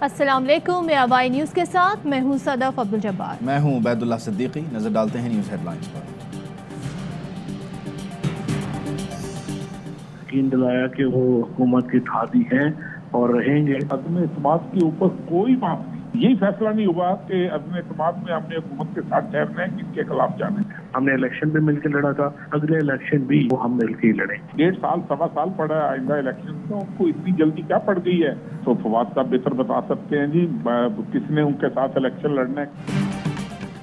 अस्सलाम वालेकुम, मैं आवाई न्यूज़ के साथ मैं हूं सदफ अब्दुल जब्बार। मैं हूं उबैदुल्लाह सिद्दीकी। नजर डालते हैं न्यूज़ हेडलाइंस पर। यकीन दिलाया कि वो हुकूमत के साथी हैं और रहेंगे। अदम एतमाद के ऊपर कोई बात नहीं, यही फैसला नहीं हुआ कि अदम एतमाद में हमने हुकूमत के साथ ठहरना है, किसके खिलाफ जाना है। हमने इलेक्शन भी मिलकर लड़ा था, अगले इलेक्शन भी वो हम मिलकर ही लड़ेंगे। 1.5 साल 1.25 साल पड़ा है आइंदा इलेक्शन में, उनको इतनी जल्दी क्या पड़ गई है? तो फवाद साहब बेहतर बता सकते हैं जी, किसने उनके साथ इलेक्शन लड़ना है।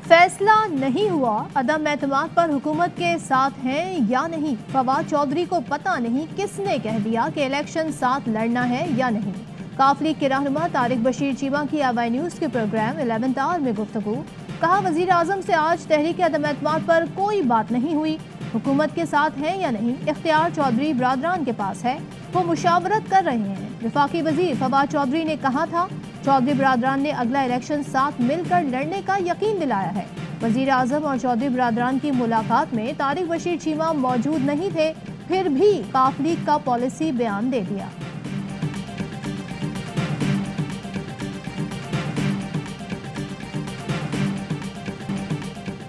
फैसला नहीं हुआ, अदम एतमाद पर हुकूमत के साथ हैं या नहीं। फवाद चौधरी को पता नहीं किसने कह दिया कि इलेक्शन साथ लड़ना है या नहीं। काफ लीग के रहनुमा तारिक बशीर चीमा की आवाई न्यूज़ के प्रोग्राम 11th आवर में गुफ्तगू। कहा, वजीर आजम से आज तहरीक अदम एतमाद पर कोई बात नहीं हुई। हुकूमत के साथ हैं या नहीं इख्तियार चौधरी बरादरान के पास है, वो मुशावरत कर रहे हैं। वफाकी वजीर फवाद चौधरी ने कहा था, चौधरी बरादरान ने अगला इलेक्शन साथ मिलकर लड़ने का यकीन दिलाया है। वजीर आजम और चौधरी बरादरान की मुलाकात में तारिक बशीर चीमा मौजूद नहीं थे, फिर भी काफ लीग का पॉलिसी बयान दे दिया।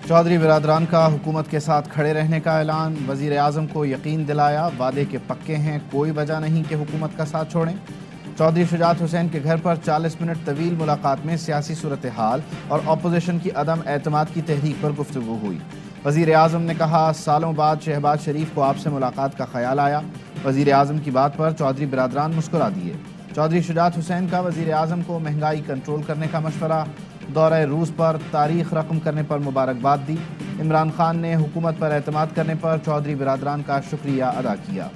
चौधरी बिरादरान का हुकूमत के साथ खड़े रहने का ऐलान। वजीर आजम को यकीन दिलाया, वादे के पक्के हैं, कोई वजह नहीं कि हुकूमत का साथ छोड़ें। चौधरी शुजात हुसैन के घर पर 40 मिनट तवील मुलाकात में सियासी सूरत हाल और अपोजिशन की अदम एतमाद की तहरीक पर गुफ्तगू हुई। वजीर आजम ने कहा, सालों बाद शहबाज शरीफ को आपसे मुलाकात का ख्याल आया। वजीर आजम की बात पर चौधरी बिरादरान मुस्कुरा दिए। चौधरी शुजात हुसैन का वजीर आजम को महंगाई कंट्रोल करने का मशवरा। दौरे रूस पर तारीख रकम करने पर मुबारकबाद दी। इमरान खान ने हुकूमत पर एतमाद करने पर चौधरी बिरादरान का शुक्रिया अदा किया।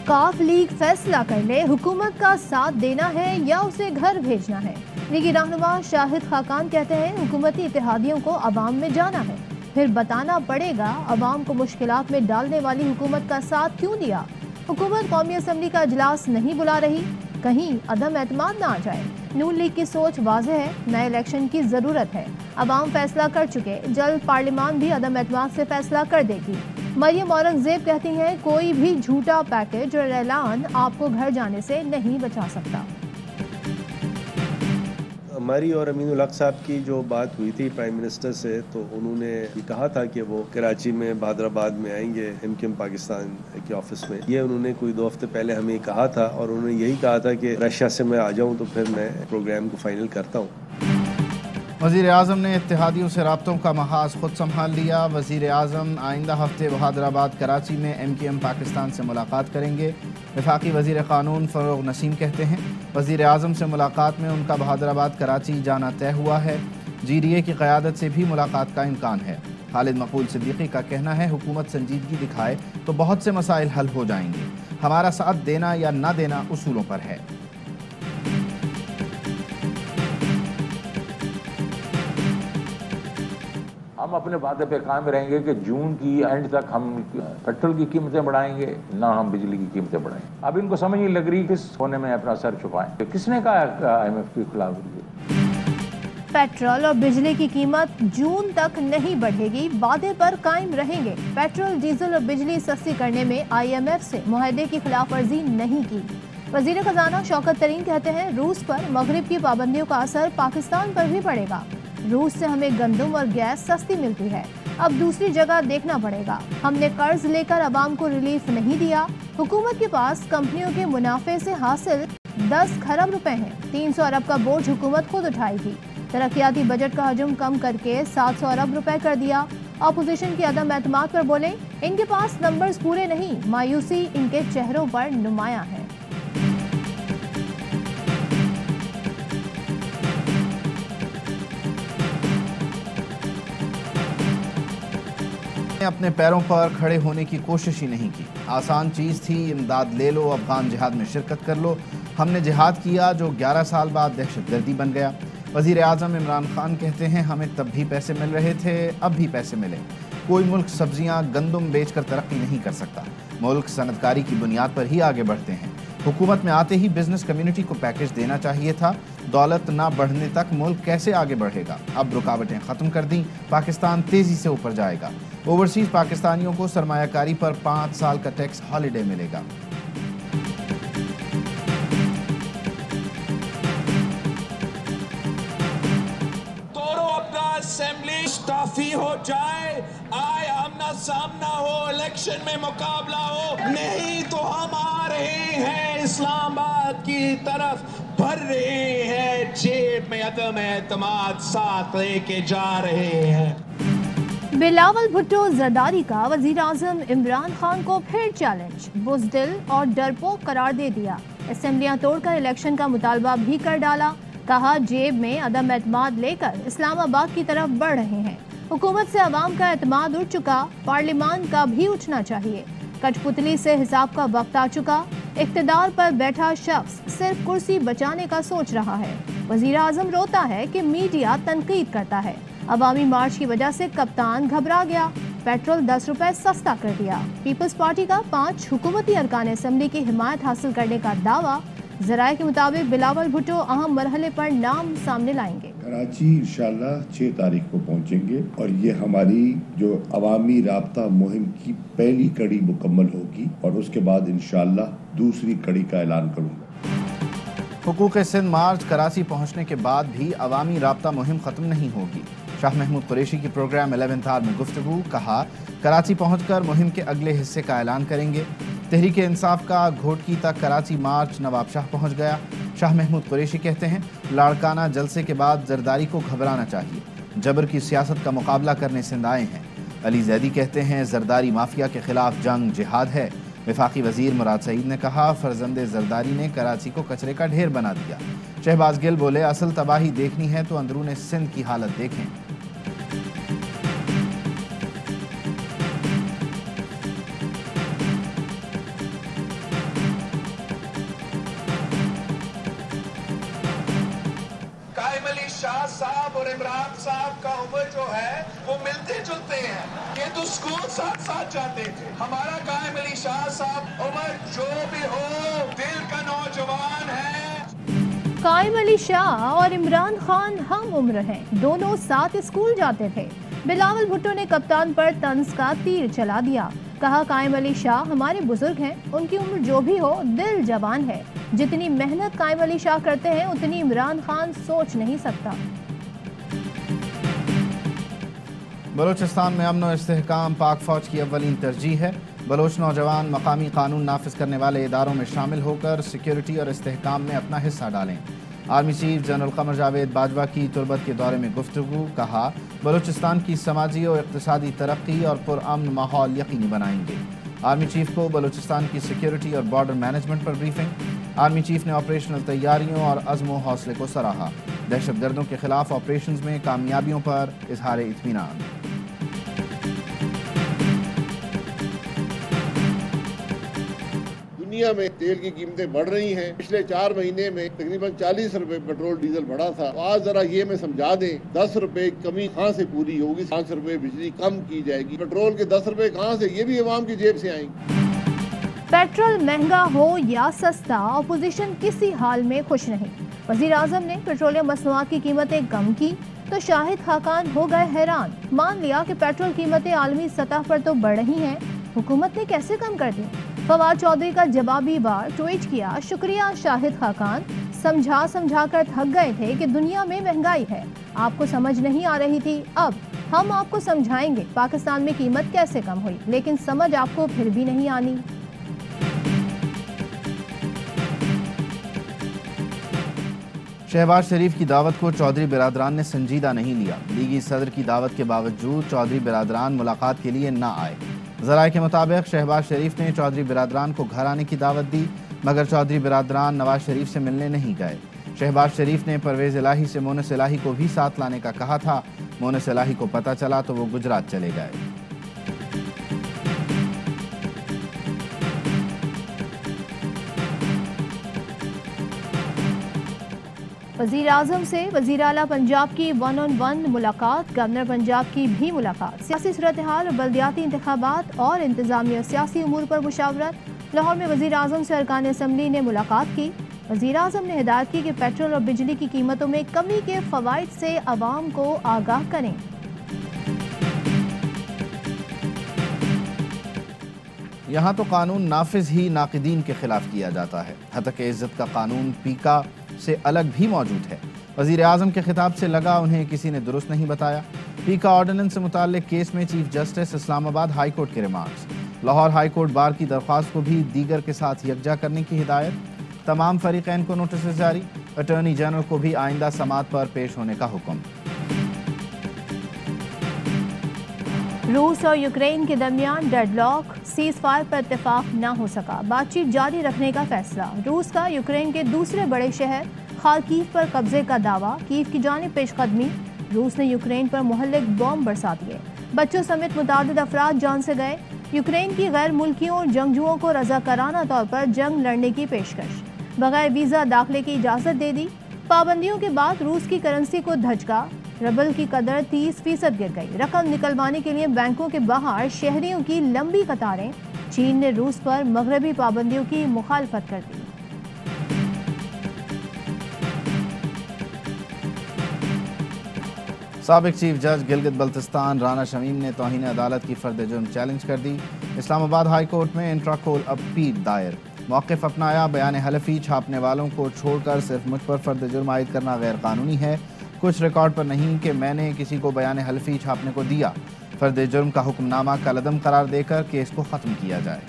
काफ लीग फैसला कर ले, हुकूमत का साथ देना है या उसे घर भेजना है। लीगी रहनुमा शाहिद खाकान कहते हैं, हुकूमती इत्तेहादियों को अवाम में जाना है, फिर बताना पड़ेगा अवाम को मुश्किलात में डालने वाली हुकूमत का साथ क्यों दिया। हुकूमत कौमी असम्बली का इजलास नहीं बुला रही, कहीं अदम एतमाद ना आ जाए। नून लीग की सोच वाज़ेह है, नए इलेक्शन की ज़रूरत है। अवाम फैसला कर चुके, जल्द पार्लियामान भी अदम एतमाद से फैसला कर देगी। मरियम औरंगजेब कहती हैं, कोई भी झूठा पैकेज और ऐलान आपको घर जाने से नहीं बचा सकता। हमारी और अमीनुल हक साहब की जो बात हुई थी प्राइम मिनिस्टर से, तो उन्होंने ये कहा था कि वो कराची में बहादुराबाद में आएंगे MKM पाकिस्तान के ऑफिस में। ये उन्होंने कोई 2 हफ्ते पहले हमें कहा था और उन्होंने यही कहा था कि रशिया से मैं आ जाऊँ तो फिर मैं प्रोग्राम को फाइनल करता हूँ। वज़ीर आज़म ने इत्तेहादियों से राब्तों का महाज खुद संभाल लिया। वज़ीर आज़म आइंदा हफ्ते बहादुराबाद कराची में MKM पाकिस्तान से मुलाकात करेंगे। वफाकी वज़ीर क़ानून फ़रोग़ नसीम कहते हैं, वज़ीर आज़म से मुलाकात में उनका बहादुराबाद कराची जाना तय हुआ है। GDA की क़यादत से भी मुलाकात का इम्कान है। खालिद मक़बूल सिद्दीकी का कहना है, हुकूमत संजीदगी दिखाए तो बहुत से मसाइल हल हो जाएंगे। हमारा साथ देना या ना देना उसूलों पर है। हम अपने वादे पे कायम रहेंगे कि जून की एंड तक हम पेट्रोल की कीमतें बढ़ाएंगे, ना हम बिजली की कीमतें बढ़ाएंगे। अब इनको समझ नहीं लग रही किस कोने में अपना सर छुपाएं। किसने कहा IMF के खिलाफ? पेट्रोल और बिजली की कीमत जून तक नहीं बढ़ेगी, वादे पर कायम रहेंगे। पेट्रोल, डीजल और बिजली सस्ती करने में IMF से मुआहदे की खिलाफ वर्जी नहीं की। वजीर खजाना शौकत तरीन कहते हैं, रूस पर मगरिब की पाबंदियों का असर पाकिस्तान पर भी पड़ेगा। रूस से हमें गंदम और गैस सस्ती मिलती है, अब दूसरी जगह देखना पड़ेगा। हमने कर्ज लेकर अवाम को रिलीफ नहीं दिया। हुकूमत के पास कंपनियों के मुनाफे से हासिल 10 खरब रुपए हैं। 300 अरब का बोझ हुकूमत खुद उठाएगी। तरक्याती बजट का हजम कम करके 700 अरब रुपए कर दिया। अपोजिशन के अदम एतमाद पर बोले, इनके पास नंबर्स पूरे नहीं, मायूसी इनके चेहरों पर नुमायां है। अपने पैरों पर खड़े होने की कोशिश ही नहीं की। आसान चीज़ थी, इमदाद ले लो, अफगान जिहाद में शिरकत कर लो। हमने जिहाद किया जो 11 साल बाद दहशतगर्दी बन गया। वज़ीर आज़म इमरान खान कहते हैं, हमें तब भी पैसे मिल रहे थे, अब भी पैसे मिले। कोई मुल्क सब्जियां गंदम बेचकर तरक्की नहीं कर सकता। मुल्क सनतकारी की बुनियाद पर ही आगे बढ़ते हैं। हुकूमत में आते ही बिजनेस कम्युनिटी को पैकेज देना चाहिए था। दौलत न बढ़ने तक मुल्क कैसे आगे बढ़ेगा? अब रुकावटें खत्म कर दी, पाकिस्तान तेजी से ऊपर जाएगा। ओवरसीज पाकिस्तानियों को सरमायाकारी पर 5 साल का टैक्स हॉलिडे मिलेगा। असेंबली स्टाफी हो जाए, आए आमना सामना हो, इलेक्शन में मुकाबला हो, नहीं तो हम आ रहे हैं इस्लामाबाद की तरफ, भर रहे हैं जेब में अदम एतमाद साथ लेके जा रहे हैं। बिलावल भुट्टो जरदारी का वजीर आजम इमरान खान को फिर चैलेंज, बुज़दिल और डरपोक करार दे दिया। असेंबलियां तोड़कर इलेक्शन का मुतालबा भी कर डाला। कहा जेब में अदम एतमाद लेकर इस्लामाबाद की तरफ बढ़ रहे हैं। हुकूमत से अवाम का एतमाद उठ चुका, पार्लियामान का भी उठना चाहिए। कठपुतली से हिसाब का वक्त आ चुका। इख्तिदार पर बैठा शख्स सिर्फ कुर्सी बचाने का सोच रहा है। वजीर आजम रोता है कि मीडिया तनकीद करता है। अवामी मार्च की वजह से कप्तान घबरा गया, पेट्रोल 10 रुपए सस्ता कर दिया। पीपल्स पार्टी का 5 हुकूमती अरकान असेंबली की हिमायत हासिल करने का दावा। ज़राए के मुताबिक बिलावल भुट्टो अहम मरहले पर नाम सामने लाएंगे। कराची इंशाल्लाह 6 तारीख को पहुंचेंगे और ये हमारी जो अवामी राब्ता मुहिम की पहली कड़ी मुकम्मल होगी और उसके बाद इंशाल्लाह दूसरी कड़ी का ऐलान करूंगा। हुकूक सिंध मार्च कराची पहुंचने के बाद भी अवामी राब्ता मुहिम खत्म नहीं होगी। शाह महमूद कुरैशी की प्रोग्राम 11th आवर में गुफ्तगू। कहा, कराची पहुंचकर मुहिम के अगले हिस्से का ऐलान करेंगे। तहरीक इंसाफ का घोटकी तक कराची मार्च नवाब शाह पहुंच गया। शाह महमूद कुरैशी कहते हैं, लाड़काना जलसे के बाद जरदारी को घबराना चाहिए। जबर की सियासत का मुकाबला करने सिंध आए हैं। अली जैदी कहते हैं, जरदारी माफिया के खिलाफ जंग जिहाद है। वफाकी वजीर मुराद सईद ने कहा, फर्जंदे जरदारी ने कराची को कचरे का ढेर बना दिया। शहबाज गिल बोले, असल तबाही देखनी है तो अंदरून सिंध की हालत देखें। शाह साहब और इमरान साहब का उम्र जो है वो मिलते जुलते हैं। ये तो स्कूल साथ साथ जाते थे। हमारा कायम अली शाह साहब उम्र जो भी हो दिल का नौजवान है। कायम अली शाह और इमरान खान हम उम्र हैं, दोनों साथ स्कूल जाते थे। बिलावल भुट्टो ने कप्तान पर तंज का तीर चला दिया। कहा, कायम अली शाह हमारे बुजुर्ग हैं, उनकी उम्र जो भी हो दिल जवान है। जितनी मेहनत कायम अली शाह करते हैं उतनी इमरान खान सोच नहीं सकता। बलोचिस्तान में अमन और इस्तेहकाम पाक फौज की अव्वलीन तरजीह है। बलोच नौजवान मकामी कानून नाफिज करने वाले इदारों में शामिल होकर सिक्योरिटी और इस्तेहकाम में अपना हिस्सा डालें। Army chief general Qamar Javed Bajwa की तुरबत के दौरे में गुफ्तगू। कहा, बलोचिस्तान की समाजी और इक़्तिसादी तरक्की और पुरअमन माहौल यकीनी बनाएंगे। आर्मी चीफ को बलोचिस्तान की सिक्योरिटी और बॉर्डर मैनेजमेंट पर ब्रीफिंग। आर्मी चीफ ने ऑपरेशनल तैयारियों और अज़्म हौसले को सराहा। दहशतगर्दों के खिलाफ ऑपरेशंस में कामयाबियों पर इजहार इत्मीनान। दुनिया में तेल की कीमतें बढ़ रही हैं। पिछले 4 महीने में तकरीबन 40 रुपए पेट्रोल डीजल बढ़ा था। तो आज जरा ये मैं समझा दें, 10 रुपए कमी कहाँ से पूरी होगी? 5 रुपए बिजली कम की जाएगी। पेट्रोल के 10 रुपए कहाँ से? ये भी अवाम की जेब से आएंगे। पेट्रोल महंगा हो या सस्ता, अपोजिशन किसी हाल में खुश नहीं। वजीर आजम ने पेट्रोलियम मसनूआत की कीमतें कम की तो शाहिद खाकान हो गए हैरान। मान लिया कि पेट्रोल कीमतें आलमी सतह पर तो बढ़ रही हैं, हुकूमत ने कैसे कम कर दी? फवाद चौधरी का जवाबी बार ट्वीट किया, शुक्रिया शाहिद खाकान, समझा कर थक गए थे कि दुनिया में महंगाई है, आपको समझ नहीं आ रही थी, अब हम आपको समझाएंगे पाकिस्तान में कीमत कैसे कम हुई, लेकिन समझ आपको फिर भी नहीं आनी। शहबाज शरीफ की दावत को चौधरी बिरादरान ने संजीदा नहीं लिया। लीगी सदर की दावत के बावजूद चौधरी बिरादरान मुलाकात के लिए ना आए। ज़राए के मुताबिक शहबाज शरीफ ने चौधरी बिरादरान को घर आने की दावत दी, मगर चौधरी बिरादरान नवाज शरीफ से मिलने नहीं गए। शहबाज शरीफ ने परवेज़ इलाही से मोनस इलाही को भी साथ लाने का कहा था। मोनस इलाही को पता चला तो वो गुजरात चले गए। वज़ीर आज़म से वज़ीर आला पंजाब की 1-on-1 मुलाकात, गवर्नर पंजाब की भी मुलाकात, सियासी सूरत हाल, बल्दियाती इंतखाबात और इंतजामिया सियासी उमूर पर मुशावरत। लाहौर में वज़ीर आज़म से अरकान असम्बली ने मुलाकात की। वज़ीर-ए-आज़म ने हिदायत की कि पेट्रोल और बिजली की कीमतों में कमी के फ़वाइद से आवाम को आगाह करें। यहाँ तो कानून नाफिज ही नाक़िदीन के खिलाफ किया जाता है। हतक इज़्ज़त का कानून पीका से अलग भी मौजूद है। वज़ीर-ए-आज़म के खिताब से लगा उन्हें किसी ने दुरुस्त नहीं बताया। पीका ऑर्डिनेंस से मुताल्लिक केस में chief justice Islamabad high court के remarks. Lahore high court bar की दरख्वास्त को भी दीगर के साथ यकजा करने की हिदायत। तमाम फरीक़ैन को नोटिस जारी। अटॉर्नी जनरल को भी आइंदा समात पर पेश होने का हुक्म। रूस और यूक्रेन के दरमियान डेडलॉक, सीज फायर पर इत्तेफाक न हो सका। बातचीत जारी रखने का फैसला। रूस का यूक्रेन के दूसरे बड़े शहर खार्किव पर कब्जे का दावा। कीव की जानिब पेशकदमी। रूस ने यूक्रेन पर मुहल्लिक बॉम्ब बरसा दिए। बच्चों समेत मुतादिद अफराद जान से गए। यूक्रेन की गैर मुल्कियों और जंगजुओं को रज़ाकाराना तौर पर जंग लड़ने की पेशकश। बगैर वीज़ा दाखिले की इजाज़त दे दी। पाबंदियों के बाद रूस की करेंसी को धचका। रबल की कदर 30% गिर गई। रकम निकलवाने के लिए बैंकों के बाहर शहरियों की लंबी कतारें। चीन ने रूस पर मगरबी पाबंदियों की मुखालफत कर दी। साबिक चीफ जज गिलगित बल्तिस्तान राना शमीम ने तौहीन अदालत की फर्द जुर्म चैलेंज कर दी। इस्लामाबाद हाई कोर्ट में इंट्राकोल अपील दायर। मौक़िफ़ अपनाया। बयान हलफी छापने वालों को छोड़कर सिर्फ मुझ पर फर्द जुर्म आयद करना गैर कानूनी है। कुछ रिकॉर्ड पर नहीं कि मैंने किसी को बयान हलफी छापने को दिया। फर्द जुर्म का हुक्मनामा कलअदम करार देकर केस को ख़त्म किया जाए।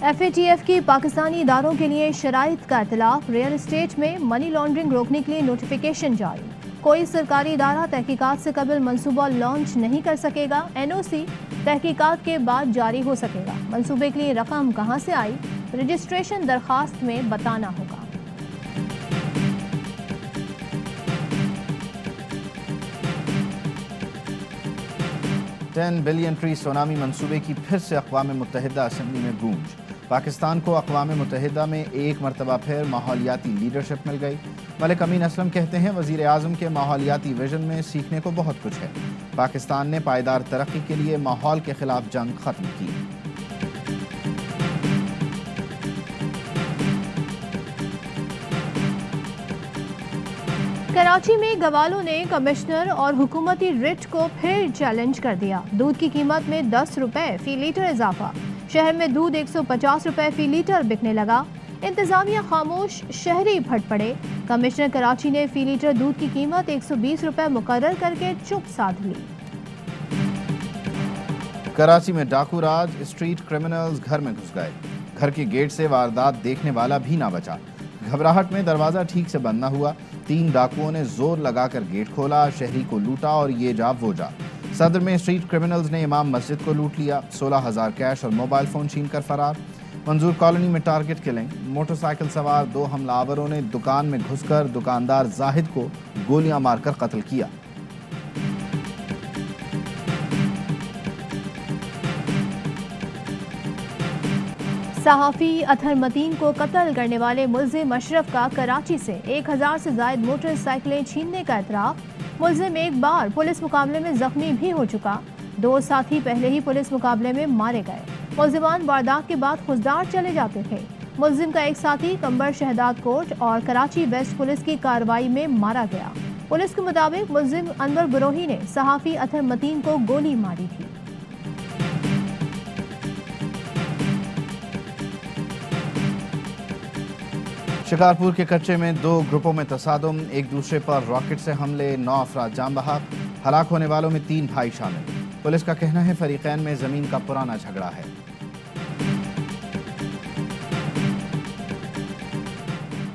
FATF की पाकिस्तानी इदारों के लिए शराइत का इतलाफ। रियल एस्टेट में मनी लॉन्ड्रिंग रोकने के लिए नोटिफिकेशन जारी। कोई सरकारी इदारा तहकीकात से कबल मंसूबा लॉन्च नहीं कर सकेगा। NOC तहकीकात के बाद जारी हो सकेगा। मंसूबे के लिए रकम कहां से आई, रजिस्ट्रेशन दरखास्त में बताना होगा। $10 बिलियन ट्री सुनामी मंसूबे की फिर से अक़वाम मुत्तहिदा असम्बली में गूंज। पाकिस्तान को अक़वाम मुत्तहिदा में एक मरतबा फिर माहौलियाती लीडरशिप मिल गई। मलिक अमीन असलम कहते हैं वज़ीर-ए-आज़म के माहौलियाती विजन में सीखने को बहुत कुछ है। पाकिस्तान ने पायदार तरक्की के लिए माहौल के खिलाफ जंग ख़त्म की। कराची में गवालों ने कमिश्नर और हुकूमती रिट को फिर चैलेंज कर दिया। दूध की कीमत में 10 रुपए फी लीटर इजाफा। शहर में दूध 150 रुपए फी लीटर बिकने लगा। इंतजामिया खामोश, शहरी फट पड़े। कमिश्नर कराची ने फी लीटर दूध की कीमत 120 रुपए मुकर्रर करके चुप साध ली। कराची में डाकू राज। स्ट्रीट क्रिमिनल्स घर में घुस गए। घर के गेट से वारदात देखने वाला भी ना बचा। घबराहट में दरवाजा ठीक से बंद न हुआ। 3 डाकुओं ने जोर लगाकर गेट खोला। शहरी को लूटा और ये जा वो जा। सदर में स्ट्रीट क्रिमिनल्स ने इमाम मस्जिद को लूट लिया। 16,000 कैश और मोबाइल फोन छीन कर फरार। मंजूर कॉलोनी में टारगेट किलिंग। मोटरसाइकिल सवार 2 हमलावरों ने दुकान में घुसकर दुकानदार जाहिद को गोलियां मारकर कत्ल किया। सहाफ़ी अतहर मतीन को कत्ल करने वाले मुल्ज़िम अशरफ का कराची से 1000 से ज़ायद मोटरसाइकिलें छीनने का एतराफ़। मुल्ज़िम एक बार पुलिस मुकाबले में जख्मी भी हो चुका। 2 साथी पहले ही पुलिस मुकाबले में मारे गए। मुल्ज़िमान वारदात के बाद खुजदार चले जाते थे। मुल्ज़िम का एक साथी कंबर शहदाद कोर्ट और कराची वेस्ट पुलिस की कार्रवाई में मारा गया। पुलिस के मुताबिक मुल्ज़िम अनवर गुरोही ने सहाफ़ी अतहर मतीन को गोली मारी थी। शिकारपुर के कच्चे में 2 ग्रुपों में तसादुम। एक दूसरे पर रॉकेट से हमले। 9 अफराद जान बहक। हलाक होने वालों में 3 भाई शामिल। पुलिस का कहना है फरीकैन में जमीन का पुराना झगड़ा है।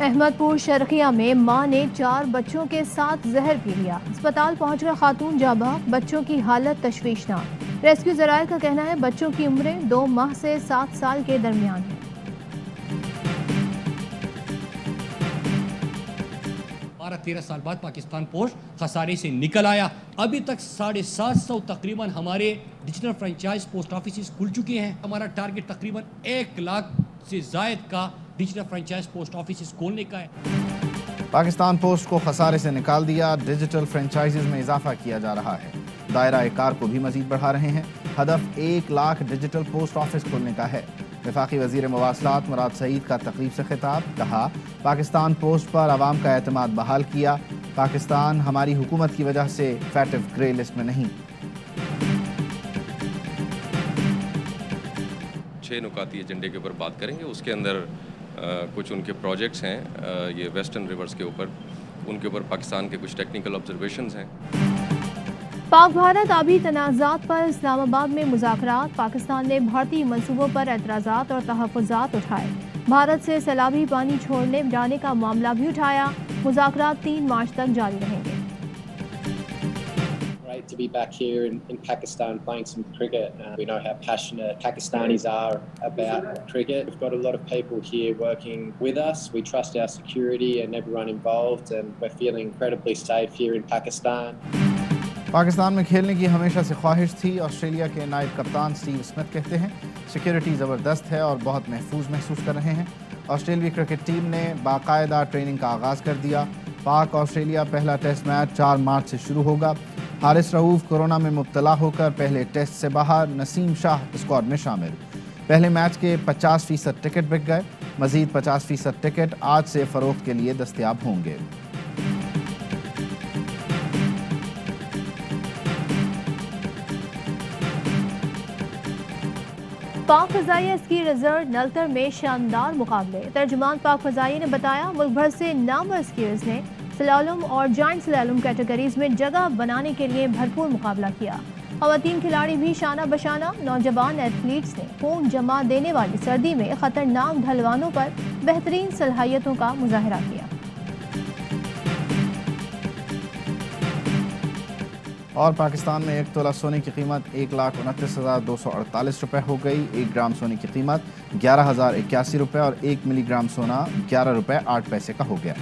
अहमदपुर शर्किया में मां ने 4 बच्चों के साथ जहर पी लिया। अस्पताल पहुंचकर खातून जाँ बहक। बच्चों की हालत तशवीशनाक। रेस्क्यू ज़राए का कहना है बच्चों की उम्रें 2 माह से 7 साल के दरमियान है। 12-13 साल बाद पाकिस्तान पोस्ट खसारे से निकल आया। अभी तक 750 तकरीबन हमारे डिजिटल फ्रेंचाइज पोस्ट ऑफिस खुल चुके हैं। हमारा टारगेट तकरीबन 1 लाख से जायद का डिजिटल फ्रेंचाइज पोस्ट ऑफिस खोलने का है। पाकिस्तान पोस्ट को खसारे से निकाल दिया। डिजिटल फ्रेंचाइजेज में इजाफा किया जा रहा है। दायरा कार को भी मजीद बढ़ा रहे हैं। हदफ 1 लाख डिजिटल पोस्ट ऑफिस खोलने का है। वफाकी वज़ीर मवासलात मुराद सईद का तकरीब से खिताब, कहा पाकिस्तान पोस्ट पर आवाम का एतमाद बहाल किया, पाकिस्तान हमारी हुकूमत की वजह से फैटिव ग्रे लिस्ट में नहीं। 6 नुकाती एजेंडे के ऊपर बात करेंगे। उसके अंदर कुछ उनके प्रोजेक्ट्स हैं, ये वेस्टर्न रिवर्स के ऊपर, उनके ऊपर पाकिस्तान के कुछ टेक्निकल ऑब्जर्वेशंस हैं। पाक भारत आबी तनाज़ात पर इस्लामाबाद में मुज़ाकरात, पाकिस्तान ने भारतीय मंसूबों पर एतराज़ात और तहफ़्फ़ुज़ात उठाए, भारत से सैलाबी पानी छोड़ने जाने का मामला भी उठाया। मुज़ाकरात 3 मार्च तक जारी रहेंगे। Great to be back here in Pakistan playing some cricket. We know how passionate Pakistanis are about cricket. We've got a lot of people here working with us. We trust our security and everyone involved, and we're feeling incredibly safe here in Pakistan. Pakistan में खेलने की हमेशा से ख्वाहिश थी। Australia के नायब कप्तान स्टीव स्मिथ कहते हैं सिक्योरिटी ज़बरदस्त है और बहुत महफूज महसूस कर रहे हैं। ऑस्ट्रेलियाई क्रिकेट टीम ने बाकायदा ट्रेनिंग का आगाज़ कर दिया। पाक ऑस्ट्रेलिया पहला टेस्ट मैच 4 मार्च से शुरू होगा। हारिस रऊफ कोरोना में मुब्तला होकर पहले टेस्ट से बाहर, नसीम शाह स्क्वाड में शामिल। पहले मैच के 50% टिकट बिक गए, मज़ीद 50% टिकट आज से फ़रोख्त के लिए दस्तयाब होंगे। पाक फ़ज़ाइया स्की रिजर्व नलतर में शानदार मुकाबले, तर्जुमान पाक फ़ज़ाइया ने बताया मुल्क भर से नामवर स्कीयर्स ने स्लालम और जाइंट स्लालम कैटेगरीज में जगह बनाने के लिए भरपूर मुकाबला किया। ख़वातीन खिलाड़ी भी शाना बशाना, नौजवान एथलीट्स ने खून जमा देने वाली सर्दी में ख़तरनाक ढलवानों पर बेहतरीन सलाहियतों का मुजाहरा किया। और पाकिस्तान में 1 तोला सोने की कीमत 1,29,248 रुपये हो गई। 1 ग्राम सोने की कीमत 11,081 रुपये और 1 मिलीग्राम सोना 11 रुपये 8 पैसे का हो गया।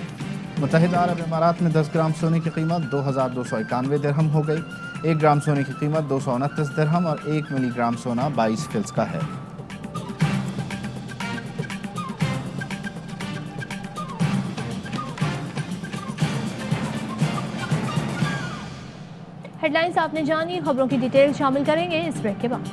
मुत्तहिदा अरब इमारात में 10 ग्राम सोने की कीमत 2,291 दिरहम हो गई। 1 ग्राम सोने की कीमत 229 दिरहम और 1 मिलीग्राम सोना 22 फिल्स का है। हेडलाइंस आपने जानी, खबरों की डिटेल शामिल करेंगे इस ब्रेक के बाद।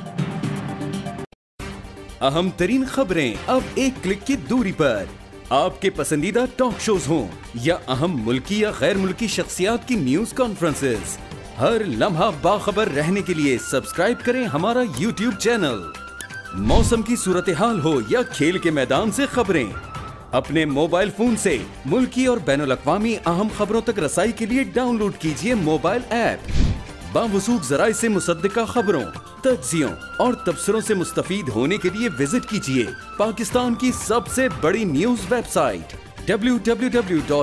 अहम तरीन खबरें अब एक क्लिक की दूरी पर, आपके पसंदीदा टॉक शोज हों या अहम मुल्की या गैर मुल्की शख्सियात की न्यूज कॉन्फ्रेंसेस, हर लम्हा बाखबर रहने के लिए सब्सक्राइब करें हमारा YouTube चैनल। मौसम की सूरत हाल हो या खेल के मैदान से खबरें, अपने मोबाइल फोन से मुल्की और बैनुल अक़वामी अहम खबरों तक रसाई के लिए डाउनलोड कीजिए मोबाइल ऐप। बावसूख ज़राए से मुसद्दिका खबरों, तज्ज़ियों और तबसरों से मुस्तफ़ीद होने के लिए विजिट कीजिए पाकिस्तान की सबसे बड़ी न्यूज वेबसाइट www.arYnews.tv।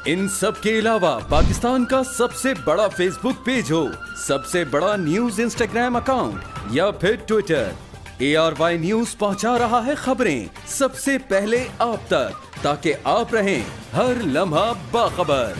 इन सब के अलावा पाकिस्तान का सबसे बड़ा फेसबुक पेज हो, सबसे बड़ा न्यूज इंस्टाग्राम अकाउंट या फिर ट्विटर, ARY न्यूज पहुंचा रहा है खबरें सबसे पहले आप तक, ताकि आप रहें हर लम्हा बाखबर।